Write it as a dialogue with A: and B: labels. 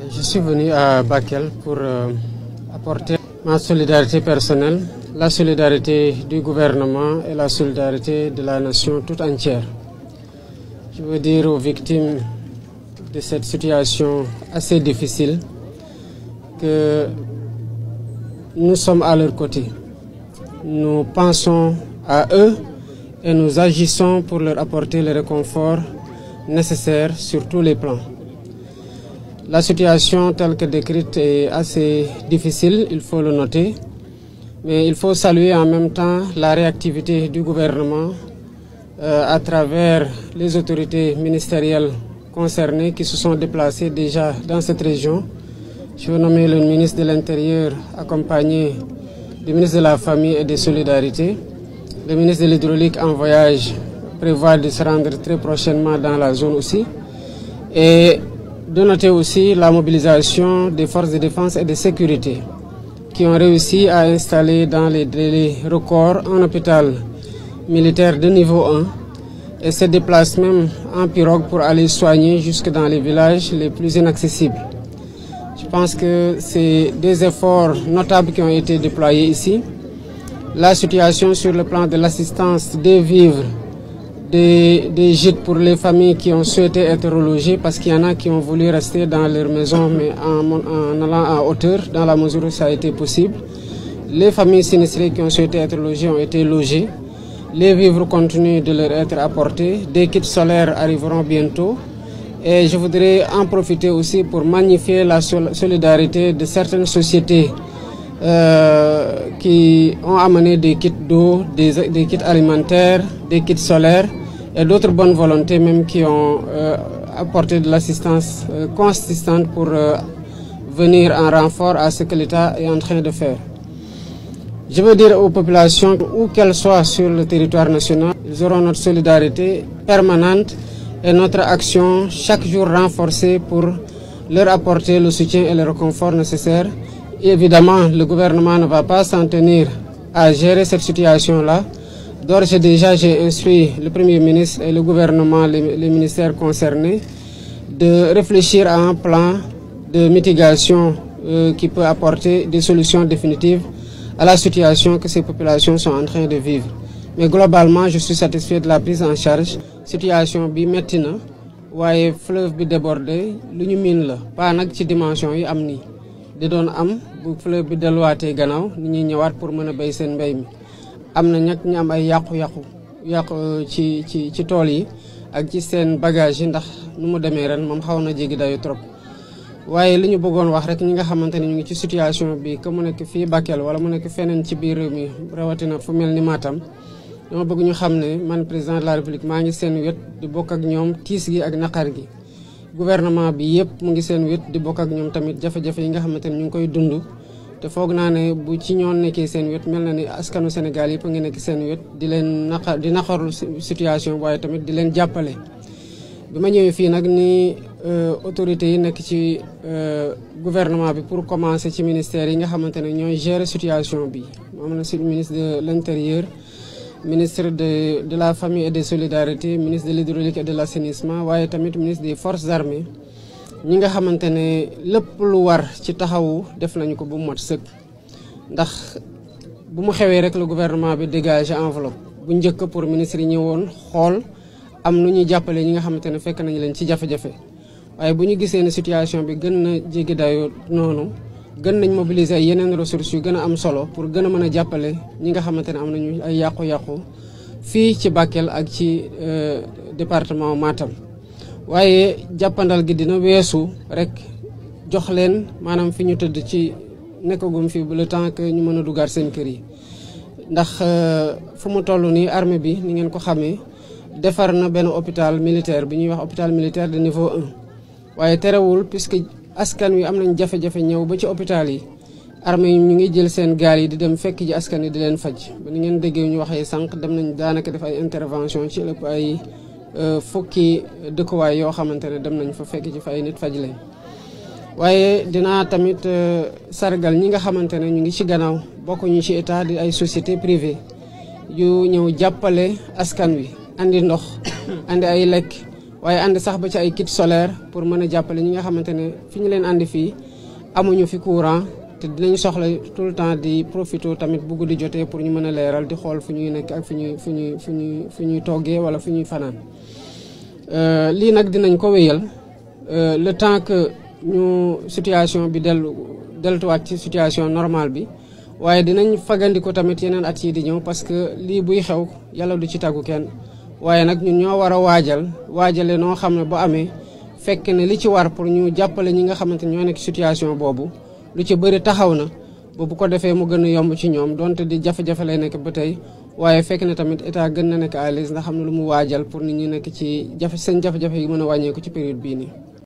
A: Je suis venu à Bakel pour apporter ma solidarité personnelle, la solidarité du gouvernement et la solidarité de la nation toute entière. Je veux dire aux victimes de cette situation assez difficile que nous sommes à leur côté. Nous pensons à eux et nous agissons pour leur apporter le réconfort nécessaire sur tous les plans. La situation telle que décrite est assez difficile, il faut le noter, mais il faut saluer en même temps la réactivité du gouvernement à travers les autorités ministérielles concernées qui se sont déplacées déjà dans cette région. Je veux nommer le ministre de l'Intérieur accompagné du ministre de la Famille et des Solidarités. Le ministre de l'Hydraulique en voyage prévoit de se rendre très prochainement dans la zone aussi. Et de noter aussi la mobilisation des forces de défense et de sécurité qui ont réussi à installer dans les délais records un hôpital militaire de niveau 1 et se déplacent même en pirogue pour aller soigner jusque dans les villages les plus inaccessibles. Je pense que c'est des efforts notables qui ont été déployés ici. La situation sur le plan de l'assistance des vivres, des gîtes pour les familles qui ont souhaité être relogées parce qu'il y en a qui ont voulu rester dans leur maison mais en allant en hauteur dans la mesure où ça a été possible. Les familles sinistrées qui ont souhaité être logées ont été logées. Les vivres continuent de leur être apportés. Des kits solaires arriveront bientôt. Et je voudrais en profiter aussi pour magnifier la solidarité de certaines sociétés qui ont amené des kits d'eau, des kits alimentaires, des kits solaires et d'autres bonnes volontés même qui ont apporté de l'assistance consistante pour venir en renfort à ce que l'État est en train de faire. Je veux dire aux populations, où qu'elles soient sur le territoire national, ils auront notre solidarité permanente et notre action chaque jour renforcée pour leur apporter le soutien et le réconfort nécessaire. Évidemment, le gouvernement ne va pas s'en tenir à gérer cette situation-là. D'ores et déjà, j'ai instruit le Premier ministre et le gouvernement, les ministères concernés, de réfléchir à un plan de mitigation qui peut apporter des solutions définitives à la situation que ces populations sont en train de vivre. Mais globalement, je suis satisfait de la prise en charge. Situation bi metti na waaye fleuve bi débordé lu ñu miin la pas nag ci dimension yi am nii di doon am bu fleuve bi delluwaatee gannaaw nit ñi ñëwaat pour mën a béy seen mbéy mi am na nag ñu am ay yàqu ci tool yi ak ci seen bagage yi ndax nu mu demee ren moom xaw na jéggi dayu trop waaye li ñu bëggoon wax rek ñi nga xamante ne ñu ngi ci situation bi que mu nekk fii Bakel wala mu nekk feneen ci biir réew mi rawatina fu mel ni Matam dama bëgg ñu xam ne man président de la République maa ngi seen wet di bokk ak ñoom tiis gi ak naqar gi gouvernement bi yëpp mu ngi seen wet di bokk ak ñoom tamit jafe-jafe yi nga xamante ne ñu ngi koy dund te foog naa ne bu ci ñoon nekkee seen wet mel na ni askanu Sénégal yëpp a ngi nekk seen wet di leen naqarlu situation waaye tamit di leen jàppale. bi ma ñëwee fii nag ni autorités yi nekk ci gouvernement bi pour commencer ci ministère yi nga xamante ne ñooy gérer situation bi moom na si ministre de l'Intérieur, ministre de la Famille et des Solidarités, ministre de l'Hydraulique et de l'Assainissement waaye tamit ministre des Forces armées ñi nga xamante ne lépp lu war ci taxawu def nañu ko bu mu mat sëkk ndax bu mu xewee rek le gouvernement bi dégager enveloppe bu njëkk pour ministre yi ñëwoon xool am nu ñuy jàppale ñi nga xamante ne fekk nañu leen ci jafe-jafe waaye bu ñu gisee ne situation bi gën na jéggi dayoo noonu gën nañ mobiliser ay yeneen ressources yu gën a am solo pour gën a mën a jàppale ñi nga xamante ne am nañu ay yàqu-yàqu fii ci Bakel ak ci département Matam waaye jàppandal gi dina weesu rek jox leen maanaam fi ñu tëdd ci nekkagum fi bu le temps que ñu mën a dugaat seen kër yi ndax fu mu toll nii armée bi ni ngeen ko xamee defar na benn hôpital militaire bi ñuy wax hôpital militaire de niveau 1 waaye terewul puisque askan wi am nañ jafe-jafe ñëw ba ci hôpital yi armée yi ñu ngi jël seen gaal yi di dem fekk ji askan yi di leen faj ba ni ngeen déggee ñu waxee sànq dem nañ daanaka def ay intervention ci ëpp ay fukki dëkkuwaay yoo xamante ne dem nañ fa fekk ci fa ay nit faj leen waaye dinaa tamit sargal ñi nga xamante ne ñu ngi ci gannaaw bokkuñu ci état di ay société privée yu ñëw jàppale askan wi andi ndox andi ay lekk waaye andi sax ba ci ay kit solaire pour mën a jàppale ñi nga xamante ne fi ñu leen andi fii amuñu fi courant te dinañ soxla tout le temps di profito tamit bu guddi jotee pour ñu mën a leeral di xool fu ñuy nekk ak fu ñuy toggee wala fu ñuy fanaan lii nag dinañ ko wéyal le temps que ñu situation bi delluwaat ci situation normale bi waaye dinañ fagandiku tamit yeneen at yi di ñëw parce que lii buy xew yàlla du ci tàggu kenn waaye nag ñun ñoo war a waajale noo xam ne bu amee fekk ne li ci war pour ñu jàppale ñi nga xamante ñoo nekk situation boobu lu ci bëri taxaw na ba bu ko defee mu gën a yomb ci ñoom donte di jafe-jafe lay nekk ba tey waaye fekk ne tamit état gën na nekk à l'aise ndax xam ne lu mu waajal pour nit ñi nekk ci seen jafe-jafe yi mën a wàññeeku ci période bii nii